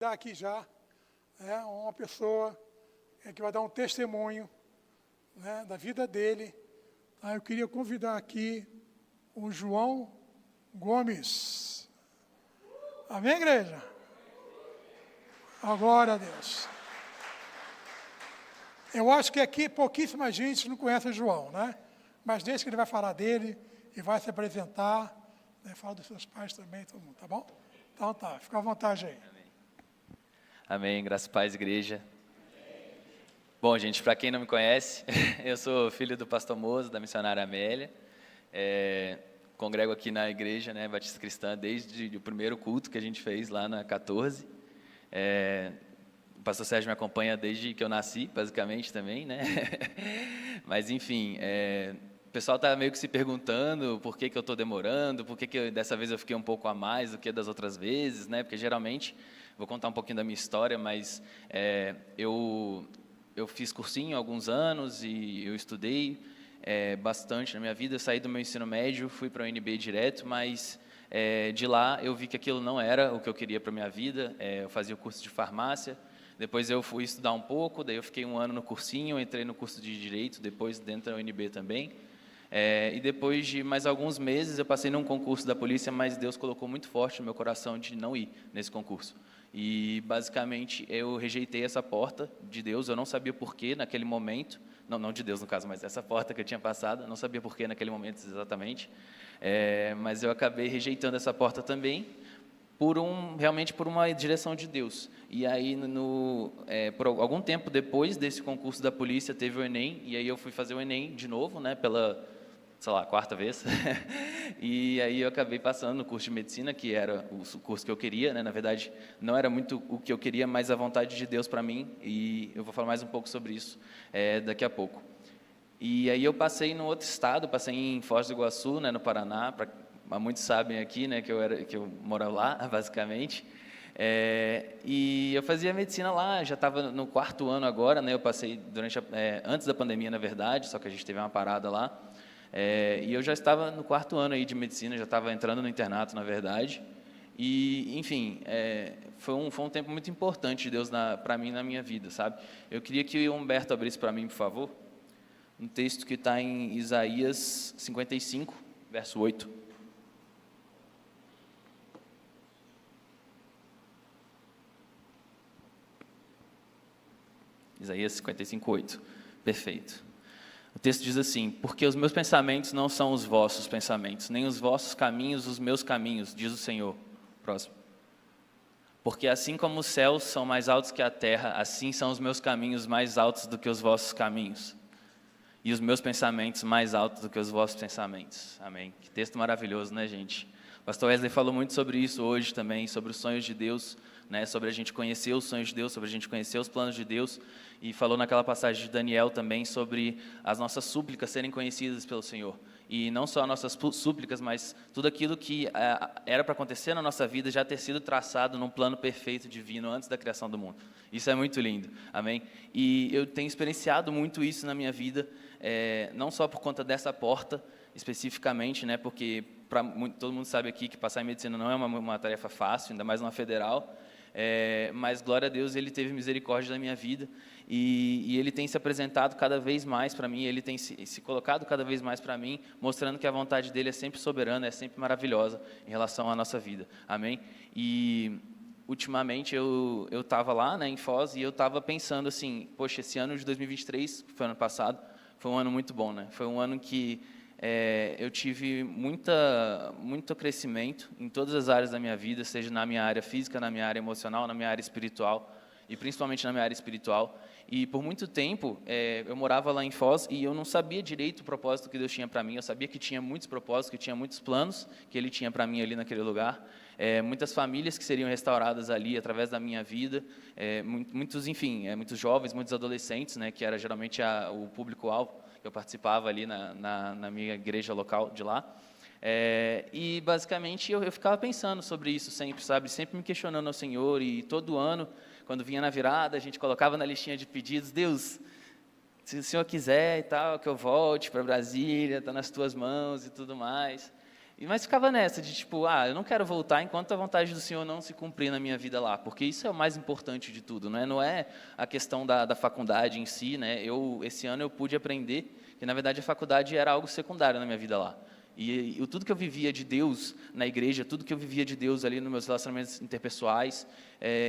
Dar aqui já uma pessoa que vai dar um testemunho, né, da vida dele. Eu queria convidar aqui o João Gomes. Amém, igreja? Glória a Deus. Eu acho que aqui pouquíssima gente não conhece o João, né? Mas desde que ele vai falar dele e vai se apresentar, né, fala dos seus pais também, todo mundo, tá bom? Então tá, fica à vontade aí. Amém, graças a paz, igreja. Bom, gente, para quem não me conhece, eu sou filho do pastor Mozo, da missionária Amélia. Congrego aqui na igreja, né, Batista Cristã, desde o primeiro culto que a gente fez lá na 14. O pastor Sérgio me acompanha desde que eu nasci, basicamente, também, né? Mas, enfim, o pessoal está meio que se perguntando por que eu estou demorando, por que dessa vez eu fiquei um pouco a mais do que das outras vezes, né? Porque, geralmente, vou contar um pouquinho da minha história, mas eu fiz cursinho há alguns anos e eu estudei bastante na minha vida. Eu saí do meu ensino médio, fui para a UNB direto, mas de lá eu vi que aquilo não era o que eu queria para a minha vida. Eu fazia o curso de farmácia, depois eu fui estudar um pouco, daí eu fiquei um ano no cursinho, entrei no curso de Direito, depois dentro da UNB também. E depois de mais alguns meses eu passei num concurso da polícia, mas Deus colocou muito forte no meu coração de não ir nesse concurso. E, basicamente, eu rejeitei essa porta de Deus. Eu não sabia porquê naquele momento, não de Deus no caso, mas essa porta que eu tinha passado, eu não sabia porquê naquele momento exatamente, mas eu acabei rejeitando essa porta também, realmente por uma direção de Deus. E aí, por algum tempo depois desse concurso da polícia, teve o Enem, e aí eu fui fazer o Enem de novo, né, pela, sei lá, quarta vez, e aí eu acabei passando no curso de medicina, que era o curso que eu queria, né? Na verdade, não era muito o que eu queria, mas a vontade de Deus para mim, e eu vou falar mais um pouco sobre isso daqui a pouco. E aí eu passei no outro estado, passei em Foz do Iguaçu, né, no Paraná, muitos sabem aqui, né, que eu moro lá, basicamente, e eu fazia medicina lá, já estava no 4º ano agora, né? Eu passei antes da pandemia, na verdade, só que a gente teve uma parada lá. E eu já estava no 4º ano aí de medicina, já estava entrando no internato, na verdade. E, enfim, foi um tempo muito importante de Deus para mim na minha vida, sabe? Eu queria que o Humberto abrisse para mim, por favor, um texto que está em Isaías 55, verso 8. Isaías 55, 8. Perfeito. O texto diz assim: porque os meus pensamentos não são os vossos pensamentos, nem os vossos caminhos os meus caminhos, diz o Senhor. Próximo. Porque assim como os céus são mais altos que a terra, assim são os meus caminhos mais altos do que os vossos caminhos, e os meus pensamentos mais altos do que os vossos pensamentos. Amém. Que texto maravilhoso, né, gente? O pastor Wesley falou muito sobre isso hoje também, sobre os sonhos de Deus, né, sobre a gente conhecer os sonhos de Deus, sobre a gente conhecer os planos de Deus, e falou naquela passagem de Daniel também sobre as nossas súplicas serem conhecidas pelo Senhor. E não só as nossas súplicas, mas tudo aquilo que era para acontecer na nossa vida já ter sido traçado num plano perfeito divino antes da criação do mundo. Isso é muito lindo, amém? E eu tenho experienciado muito isso na minha vida, não só por conta dessa porta especificamente, né, porque todo mundo sabe aqui que passar em medicina não é uma tarefa fácil, ainda mais numa federal, mas, glória a Deus, Ele teve misericórdia da minha vida, e Ele tem se apresentado cada vez mais para mim, Ele tem se colocado cada vez mais para mim, mostrando que a vontade dEle é sempre soberana, é sempre maravilhosa em relação à nossa vida, amém? E, ultimamente, eu estava lá, né, em Foz, e eu estava pensando assim, poxa, esse ano de 2023, que foi ano passado, foi um ano muito bom, né? Foi um ano que eu tive muito crescimento em todas as áreas da minha vida, seja na minha área física, na minha área emocional, na minha área espiritual, e principalmente na minha área espiritual. E por muito tempo, eu morava lá em Foz e eu não sabia direito o propósito que Deus tinha para mim. Eu sabia que tinha muitos propósitos, que tinha muitos planos que Ele tinha para mim ali naquele lugar. Muitas famílias que seriam restauradas ali através da minha vida, muitos jovens, muitos adolescentes, né, que era geralmente o público-alvo. Eu participava ali na minha igreja local de lá, e basicamente eu ficava pensando sobre isso sempre, sabe, sempre me questionando ao Senhor, e todo ano, quando vinha na virada, a gente colocava na listinha de pedidos: Deus, se o Senhor quiser e tal, que eu volte para Brasília, está nas tuas mãos e tudo mais. Mas ficava nessa de tipo, eu não quero voltar enquanto a vontade do Senhor não se cumprir na minha vida lá, porque isso é o mais importante de tudo, né? Não é a questão da faculdade em si, né? Esse ano eu pude aprender que, na verdade, a faculdade era algo secundário na minha vida lá. E tudo que eu vivia de Deus na igreja, tudo que eu vivia de Deus ali nos meus relacionamentos interpessoais,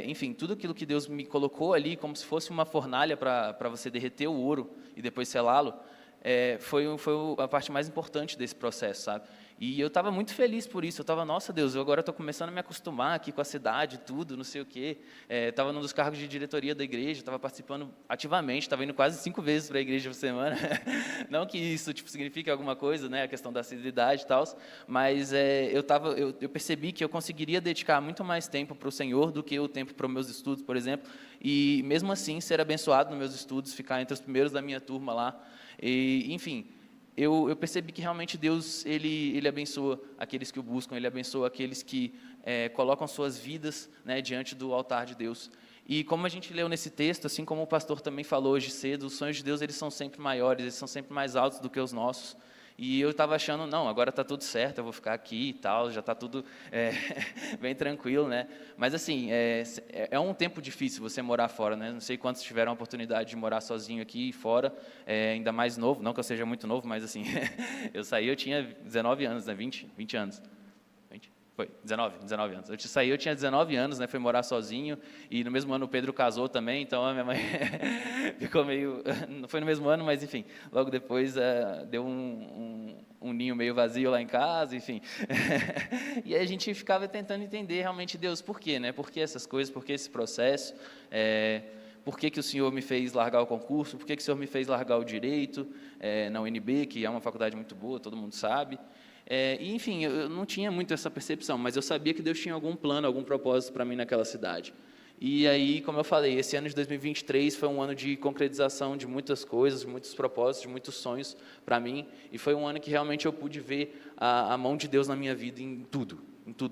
enfim, tudo aquilo que Deus me colocou ali como se fosse uma fornalha para você derreter o ouro e depois selá-lo, foi a parte mais importante desse processo, sabe? E eu estava muito feliz por isso. Eu estava, nossa Deus, eu agora estou começando a me acostumar aqui com a cidade, tudo, não sei o quê. Estava num dos cargos de diretoria da igreja, estava participando ativamente, estava indo quase 5 vezes para a igreja por semana. Não que isso signifique alguma coisa, né, a questão da assiduidade e tal, mas eu percebi que eu conseguiria dedicar muito mais tempo para o Senhor do que o tempo para os meus estudos, por exemplo. E mesmo assim, ser abençoado nos meus estudos, ficar entre os primeiros da minha turma lá. E, enfim, eu percebi que realmente Deus, ele abençoa aqueles que o buscam, Ele abençoa aqueles que colocam suas vidas, né, diante do altar de Deus. E como a gente leu nesse texto, assim como o pastor também falou hoje cedo, os sonhos de Deus, eles são sempre maiores, eles são sempre mais altos do que os nossos. E eu estava achando, não, agora está tudo certo, eu vou ficar aqui e tal, já está tudo bem tranquilo, né? Mas assim, é um tempo difícil você morar fora, né? Não sei quantos tiveram a oportunidade de morar sozinho aqui fora, ainda mais novo, não que eu seja muito novo, mas assim, eu saí, eu tinha 19 anos, né? 20 anos. 20? Foi, 19 anos. Eu saí, eu tinha 19 anos, né? Fui morar sozinho, e no mesmo ano o Pedro casou também, então a minha mãe ficou meio... Não foi no mesmo ano, mas enfim, logo depois deu um ninho meio vazio lá em casa, enfim. E aí a gente ficava tentando entender realmente, Deus, por quê, né? Por que essas coisas, por que esse processo? Por que o Senhor me fez largar o concurso? Por que o Senhor me fez largar o direito na UNB, que é uma faculdade muito boa, todo mundo sabe. E, enfim, eu não tinha muito essa percepção, mas eu sabia que Deus tinha algum plano, algum propósito para mim naquela cidade. E aí, como eu falei, esse ano de 2023 foi um ano de concretização de muitas coisas, de muitos propósitos, de muitos sonhos para mim, e foi um ano que realmente eu pude ver a mão de Deus na minha vida em tudo,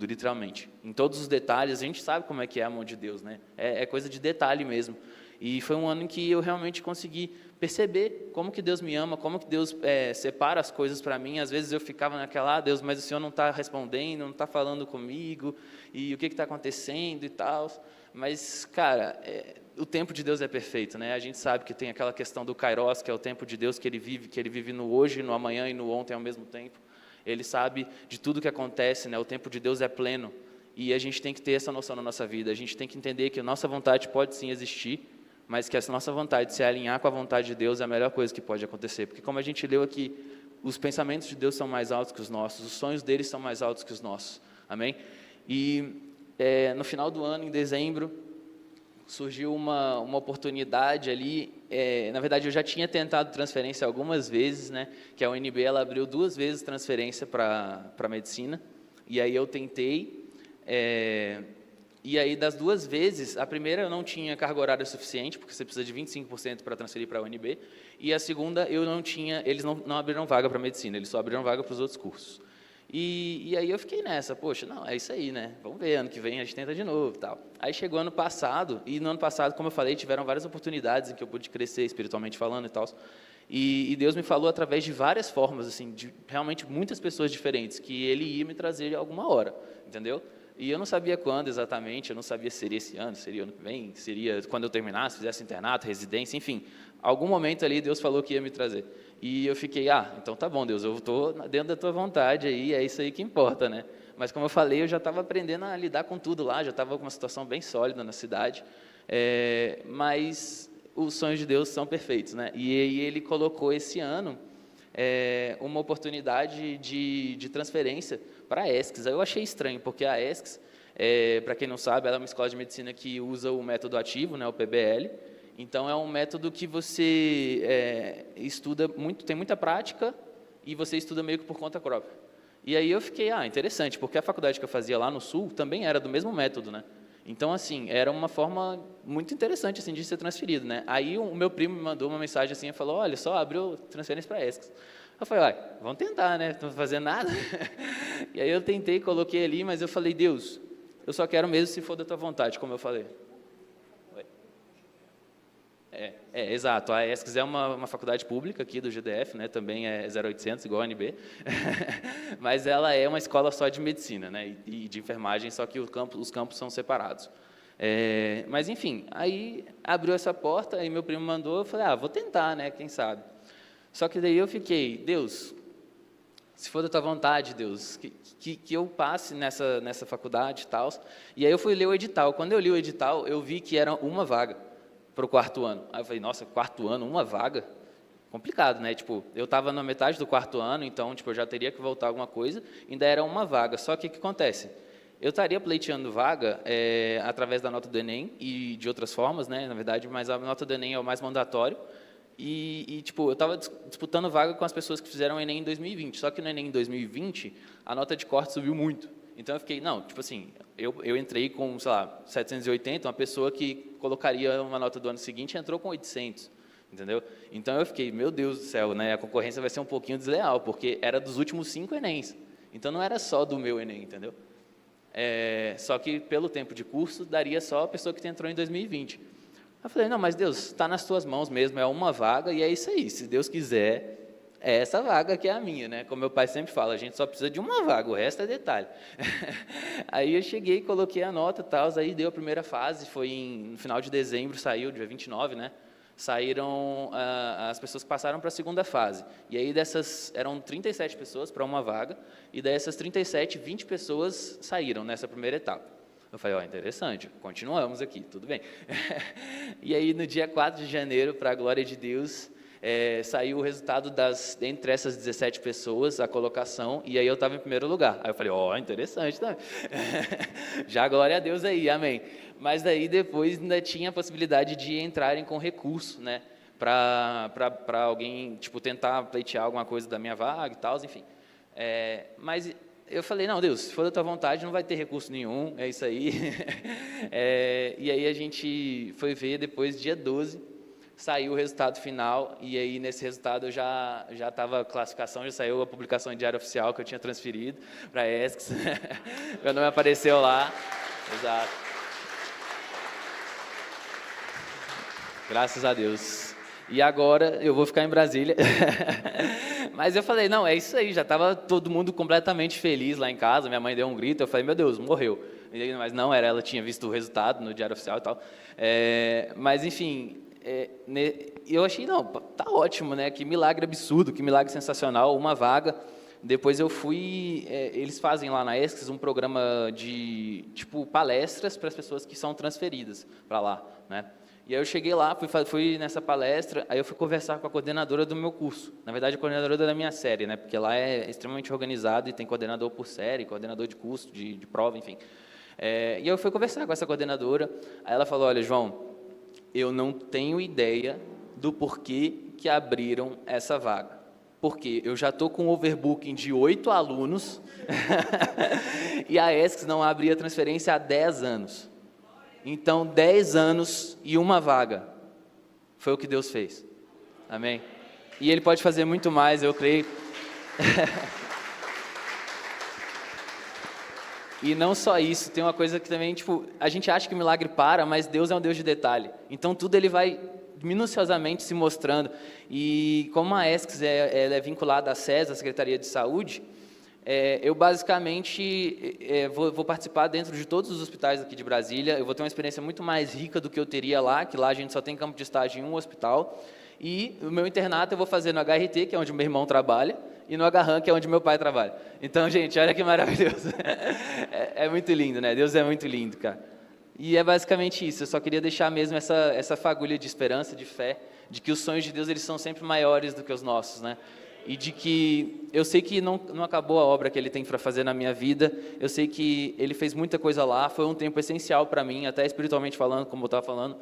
literalmente. Em todos os detalhes, a gente sabe como é que é a mão de Deus, né? É coisa de detalhe mesmo. E foi um ano em que eu realmente consegui perceber como que Deus me ama, como que Deus separa as coisas para mim. Às vezes eu ficava naquela, Deus, mas o Senhor não está respondendo, não está falando comigo, e o que está acontecendo e tal. Mas, cara, o tempo de Deus é perfeito, né? A gente sabe que tem aquela questão do Kairos, que é o tempo de Deus que Ele vive no hoje, no amanhã e no ontem ao mesmo tempo. Ele sabe de tudo que acontece, né? O tempo de Deus é pleno, e a gente tem que ter essa noção na nossa vida. A gente tem que entender que a nossa vontade pode sim existir, mas que essa nossa vontade de se alinhar com a vontade de Deus é a melhor coisa que pode acontecer. Porque como a gente leu aqui, os pensamentos de Deus são mais altos que os nossos, os sonhos deles são mais altos que os nossos. Amém? E no final do ano, em dezembro, surgiu uma oportunidade ali. Na verdade, eu já tinha tentado transferência algumas vezes, né? Que a UNB ela abriu 2 vezes transferência para medicina. E aí eu tentei... E aí, das 2 vezes, a primeira eu não tinha carga horária suficiente, porque você precisa de 25% para transferir para a UNB, e a segunda eu não tinha, eles não abriram vaga para medicina, eles só abriram vaga para os outros cursos. E aí eu fiquei nessa, poxa, não, é isso aí, né? Vamos ver, ano que vem a gente tenta de novo e tal. Aí chegou ano passado, e no ano passado, como eu falei, tiveram várias oportunidades em que eu pude crescer espiritualmente falando e tal. E Deus me falou através de várias formas, assim, de realmente muitas pessoas diferentes, que Ele ia me trazer alguma hora, entendeu? E eu não sabia quando exatamente, eu não sabia se seria esse ano, seria ano que vem, seria quando eu terminasse, fizesse internato, residência, enfim. Algum momento ali Deus falou que ia me trazer. E eu fiquei, então tá bom, Deus, eu estou dentro da tua vontade aí, é isso aí que importa, né? Mas como eu falei, eu já estava aprendendo a lidar com tudo lá, já estava com uma situação bem sólida na cidade, mas os sonhos de Deus são perfeitos, né? E Ele colocou esse ano uma oportunidade de transferência para a ESCS. Eu achei estranho, porque a ESCS, para quem não sabe, ela é uma escola de medicina que usa o método ativo, né, o PBL. Então, é um método que você estuda muito, tem muita prática, e você estuda meio que por conta própria. E aí eu fiquei, interessante, porque a faculdade que eu fazia lá no Sul também era do mesmo método, né? Então, assim, era uma forma muito interessante, assim, de ser transferido, né? Aí o meu primo me mandou uma mensagem assim, e falou, olha, só abriu transferência para a ESCS. Eu falei, vamos tentar, né? Não vou fazer nada. E aí eu tentei, coloquei ali, mas eu falei, Deus, eu só quero mesmo se for da tua vontade, como eu falei. Oi? Exato. A ESCS é uma faculdade pública aqui do GDF, né? Também é 0800, igual a UNB, mas ela é uma escola só de medicina, né? E de enfermagem, só que os campos são separados. Mas, enfim, aí abriu essa porta, aí meu primo mandou, eu falei, vou tentar, né? Quem sabe? Só que daí eu fiquei, Deus, se for da tua vontade, Deus, que eu passe nessa faculdade e tal. E aí eu fui ler o edital. Quando eu li o edital, eu vi que era uma vaga para o 4º ano. Aí eu falei, nossa, 4º ano, uma vaga? Complicado, né? Tipo, eu estava na metade do 4º ano, então, tipo, eu já teria que voltar alguma coisa, ainda era uma vaga. Só que o que acontece? Eu estaria pleiteando vaga através da nota do Enem e de outras formas, né? Na verdade, mas a nota do Enem é o mais mandatório. Tipo, eu estava disputando vaga com as pessoas que fizeram o Enem em 2020. Só que no Enem em 2020, a nota de corte subiu muito. Então, eu fiquei, não, tipo assim, eu entrei com, sei lá, 780, uma pessoa que colocaria uma nota do ano seguinte entrou com 800, entendeu? Então, eu fiquei, meu Deus do céu, né, a concorrência vai ser um pouquinho desleal, porque era dos últimos 5 Enems. Então, não era só do meu Enem, entendeu? Só que, pelo tempo de curso, daria só a pessoa que entrou em 2020. Eu falei, não, mas Deus, está nas tuas mãos mesmo, é uma vaga e é isso aí, se Deus quiser, é essa vaga que é a minha, né? Como meu pai sempre fala, a gente só precisa de uma vaga, o resto é detalhe. Aí eu cheguei, coloquei a nota e tal, aí deu a primeira fase, foi no final de dezembro, saiu, dia 29, né? Saíram as pessoas que passaram para a segunda fase. E aí eram 37 pessoas para uma vaga, e dessas 37, 20 pessoas saíram nessa primeira etapa. Eu falei, interessante, continuamos aqui, tudo bem. E aí, no dia 4 de janeiro, para a glória de Deus, saiu o resultado entre essas 17 pessoas, a colocação, e aí eu estava em primeiro lugar. Aí eu falei, interessante, tá? Já glória a Deus aí, amém. Mas daí, depois, ainda tinha a possibilidade de entrarem com recurso, né? Para alguém, tipo, tentar pleitear alguma coisa da minha vaga e tal, enfim. Mas eu falei, não, Deus, se for da tua vontade, não vai ter recurso nenhum, é isso aí. E aí a gente foi ver, depois, dia 12, saiu o resultado final, e aí nesse resultado eu já estava classificação, já saiu a publicação em diário oficial que eu tinha transferido para a ESCS, meu nome apareceu lá, exato. Graças a Deus. E agora eu vou ficar em Brasília. Mas eu falei, não, é isso aí, já estava todo mundo completamente feliz lá em casa, minha mãe deu um grito, eu falei, meu Deus, morreu. Mas não, ela tinha visto o resultado no diário oficial e tal. Mas, enfim, eu achei, não, tá ótimo, né? Que milagre absurdo, que milagre sensacional, uma vaga. Depois eu fui, eles fazem lá na ESCS um programa de, tipo, palestras para as pessoas que são transferidas para lá, né? E aí eu cheguei lá, fui nessa palestra, aí eu fui conversar com a coordenadora do meu curso. Na verdade, a coordenadora da minha série, né? Porque lá é extremamente organizado e tem coordenador por série, coordenador de curso, de prova, enfim. E eu fui conversar com essa coordenadora, aí ela falou, olha, João, eu não tenho ideia do porquê que abriram essa vaga. Porque eu já estou com um overbooking de 8 alunos e a ESCS não abria transferência há 10 anos. Então, 10 anos e uma vaga. Foi o que Deus fez. Amém? E Ele pode fazer muito mais, eu creio. E não só isso, tem uma coisa que também, tipo, a gente acha que o milagre para, mas Deus é um Deus de detalhe. Então, tudo Ele vai minuciosamente se mostrando. E como a ESCS ela é vinculada à SES, a Secretaria de Saúde, eu basicamente vou participar dentro de todos os hospitais aqui de Brasília. Eu vou ter uma experiência muito mais rica do que eu teria lá, que lá a gente só tem campo de estágio em um hospital. E o meu internato eu vou fazer no HRT, que é onde meu irmão trabalha, e no HRAM, que é onde meu pai trabalha. Então, gente, olha que maravilhoso. É muito lindo, né? Deus é muito lindo, cara. E é basicamente isso. Eu só queria deixar mesmo essa fagulha de esperança, de fé, de que os sonhos de Deus eles são sempre maiores do que os nossos, né? E de que eu sei que não acabou a obra que Ele tem para fazer na minha vida, eu sei que Ele fez muita coisa lá, foi um tempo essencial para mim, até espiritualmente falando, como eu estava falando,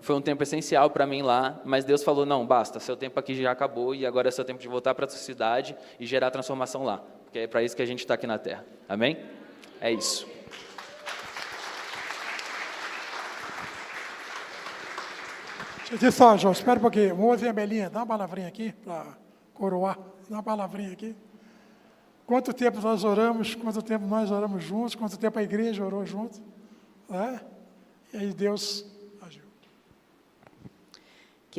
foi um tempo essencial para mim lá, mas Deus falou, não, basta, seu tempo aqui já acabou e agora é seu tempo de voltar para a sua cidade e gerar transformação lá, porque é para isso que a gente está aqui na Terra, amém? É isso. Deixa eu dizer só, João, espera um pouquinho. Moza e a Melinha, dá uma palavrinha aqui para coroar. Dá uma palavrinha aqui. Quanto tempo nós oramos, quanto tempo nós oramos juntos, quanto tempo a igreja orou junto, né? E aí Deus agiu.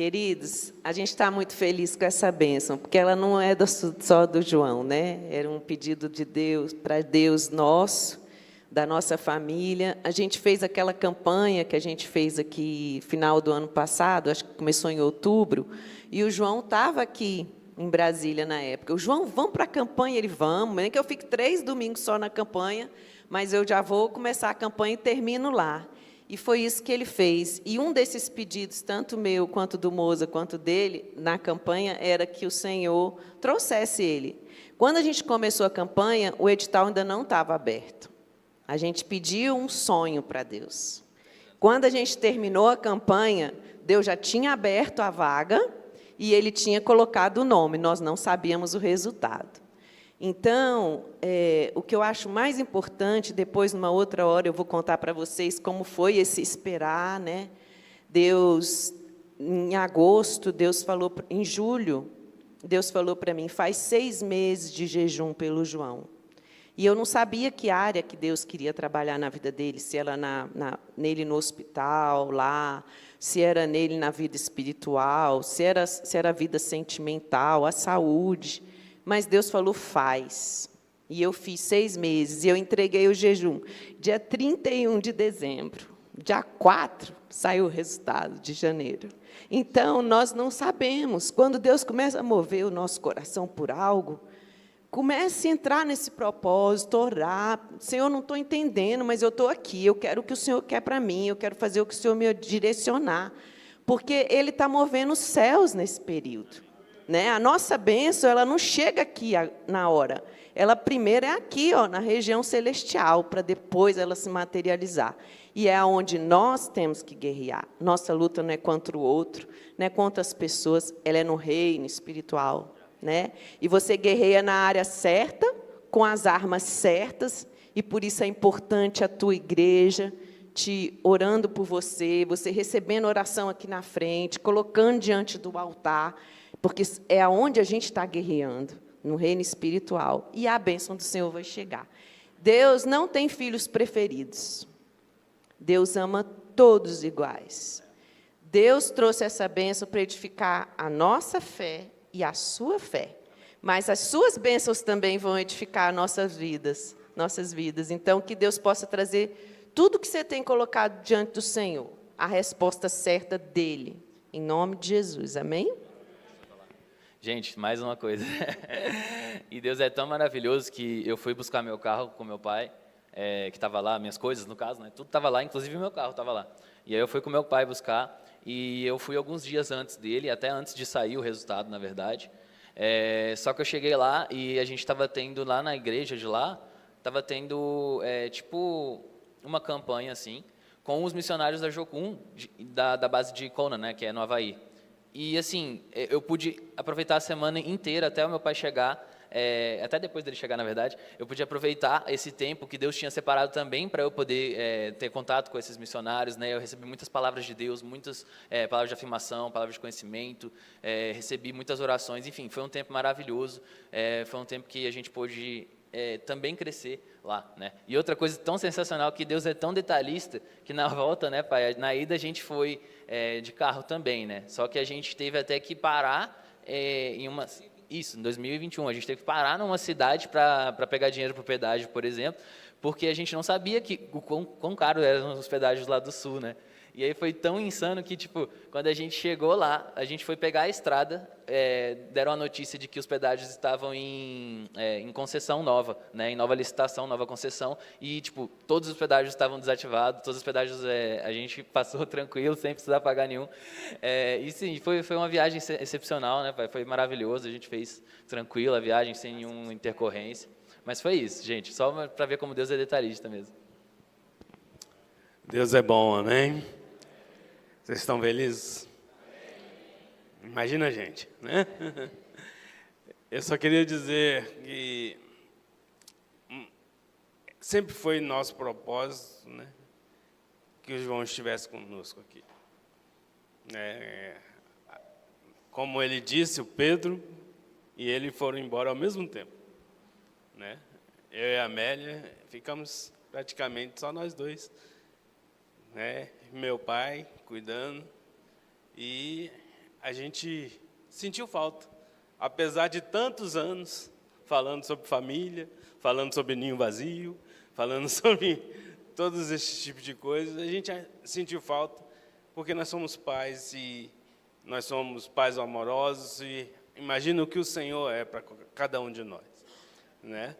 Queridos, a gente está muito feliz com essa bênção, porque ela não é só do João, né? Era um pedido de Deus, para Deus nosso, da nossa família. A gente fez aquela campanha que a gente fez aqui final do ano passado, acho que começou em outubro, e o João estava aqui em Brasília na época. O João, vamos para a campanha? Ele, vamos, nem que eu fique 3 domingos só na campanha, mas eu já vou começar a campanha e termino lá. E foi isso que ele fez. E um desses pedidos, tanto meu, quanto do Moza, quanto dele, na campanha, era que o Senhor trouxesse ele. Quando a gente começou a campanha, o edital ainda não estava aberto. A gente pediu um sonho para Deus. Quando a gente terminou a campanha, Deus já tinha aberto a vaga e Ele tinha colocado o nome. Nós não sabíamos o resultado. Então, o que eu acho mais importante, depois, numa outra hora, eu vou contar para vocês como foi esse esperar, né? Deus, em agosto, em julho, Deus falou para mim, faz 6 meses de jejum pelo João. E eu não sabia que área que Deus queria trabalhar na vida dele, se era nele no hospital, lá, se era nele na vida espiritual, se era a vida sentimental, a saúde. Mas Deus falou, faz. E eu fiz 6 meses, e eu entreguei o jejum. Dia 31 de dezembro, dia 4, saiu o resultado de janeiro. Então, nós não sabemos. Quando Deus começa a mover o nosso coração por algo, comece a entrar nesse propósito, orar. Senhor, não estou entendendo, mas eu estou aqui. Eu quero o que o Senhor quer para mim. Eu quero fazer o que o Senhor me direcionar. Porque Ele está movendo os céus nesse período. Né? A nossa bênção, ela não chega aqui na hora. Ela primeiro é aqui, ó, na região celestial, para depois ela se materializar. E é onde nós temos que guerrear. Nossa luta não é contra o outro, não é contra as pessoas, ela é no reino espiritual. Né? E você guerreia na área certa, com as armas certas, e por isso é importante a tua igreja te orando por você, você recebendo oração aqui na frente, colocando diante do altar, porque é aonde a gente está guerreando, no reino espiritual, e a bênção do Senhor vai chegar. Deus não tem filhos preferidos. Deus ama todos iguais. Deus trouxe essa bênção para edificar a nossa fé e a sua fé. Mas as suas bênçãos também vão edificar nossas vidas. Então, que Deus possa trazer tudo que você tem colocado diante do Senhor, a resposta certa dEle. Em nome de Jesus. Amém? Gente, mais uma coisa. E Deus é tão maravilhoso que eu fui buscar meu carro com meu pai, que estava lá, minhas coisas, no caso, né? Tudo estava lá, inclusive meu carro estava lá. E aí eu fui com meu pai buscar, e eu fui alguns dias antes dele, até antes de sair o resultado, na verdade. Só que eu cheguei lá e a gente estava tendo, lá na igreja de lá, estava tendo, tipo, uma campanha, assim, com os missionários da Jocum, da base de Kona, né, que é no Havaí. E, assim, eu pude aproveitar a semana inteira até o meu pai chegar, até depois dele chegar, na verdade, eu pude aproveitar esse tempo que Deus tinha separado também para eu poder ter contato com esses missionários, né? Eu recebi muitas palavras de Deus, muitas palavras de afirmação, palavras de conhecimento, recebi muitas orações, enfim, foi um tempo maravilhoso, foi um tempo que a gente pôde também crescer lá, né? E outra coisa tão sensacional, que Deus é tão detalhista, que na volta, né, pai, na ida a gente foi de carro também, né? Só que a gente teve até que parar em em 2021, a gente teve que parar numa cidade para pegar dinheiro para o pedágio, por exemplo, porque a gente não sabia o quão caro eram os pedágios lá do sul, né? E aí foi tão insano que, tipo, quando a gente chegou lá, a gente foi pegar a estrada, deram a notícia de que os pedágios estavam em concessão nova, né, em nova licitação, nova concessão, e, tipo, todos os pedágios estavam desativados, todos os pedágios a gente passou tranquilo, sem precisar pagar nenhum. E sim, foi uma viagem excepcional, né, pai? Foi maravilhoso, a gente fez tranquilo a viagem, sem nenhuma intercorrência. Mas foi isso, gente, só para ver como Deus é detalhista mesmo. Deus é bom, amém? Vocês estão felizes? Imagina a gente, né? Eu só queria dizer que sempre foi nosso propósito, né, que o João estivesse conosco aqui. Como ele disse, o Pedro e ele foram embora ao mesmo tempo, né? Eu e a Amélia ficamos praticamente só nós dois, né? Meu pai cuidando, e a gente sentiu falta. Apesar de tantos anos falando sobre família, falando sobre ninho vazio, falando sobre todos esses tipos de coisas, a gente sentiu falta, porque nós somos pais e nós somos pais amorosos e imagina o que o Senhor é para cada um de nós, né?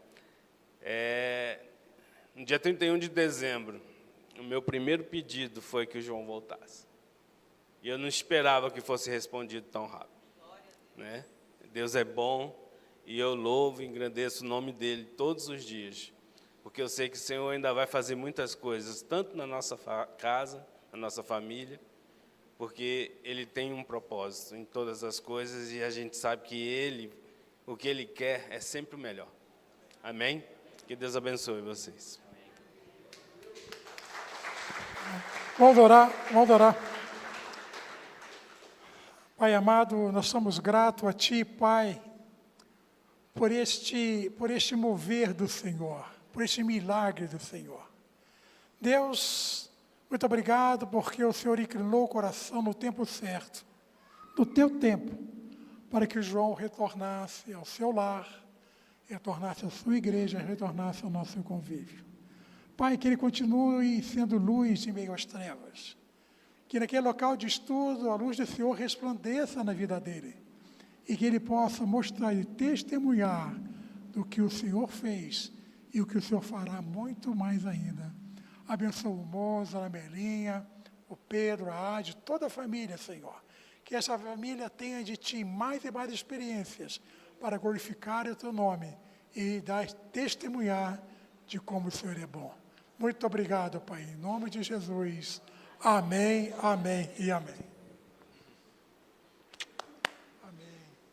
No dia 31 de dezembro, o meu primeiro pedido foi que o João voltasse. E eu não esperava que fosse respondido tão rápido, né? Deus é bom e eu louvo e engrandeço o nome dele todos os dias, porque eu sei que o Senhor ainda vai fazer muitas coisas, tanto na nossa casa, na nossa família, porque Ele tem um propósito em todas as coisas e a gente sabe que o que Ele quer é sempre o melhor. Amém? Que Deus abençoe vocês. Vamos orar, vamos orar. Pai amado, nós somos gratos a Ti, Pai, por este mover do Senhor, por este milagre do Senhor. Deus, muito obrigado porque o Senhor inclinou o coração no tempo certo, no Teu tempo, para que o João retornasse ao seu lar, retornasse à sua igreja, retornasse ao nosso convívio. Pai, que ele continue sendo luz em meio às trevas, que naquele local de estudo a luz do Senhor resplandeça na vida dele, e que ele possa mostrar e testemunhar do que o Senhor fez e o que o Senhor fará muito mais ainda. Abençoa o Moza, a Melinha, o Pedro, a Ade, toda a família, Senhor. Que essa família tenha de Ti mais e mais experiências para glorificar o Teu nome e testemunhar de como o Senhor é bom. Muito obrigado, Pai, em nome de Jesus. Amém, amém e amém.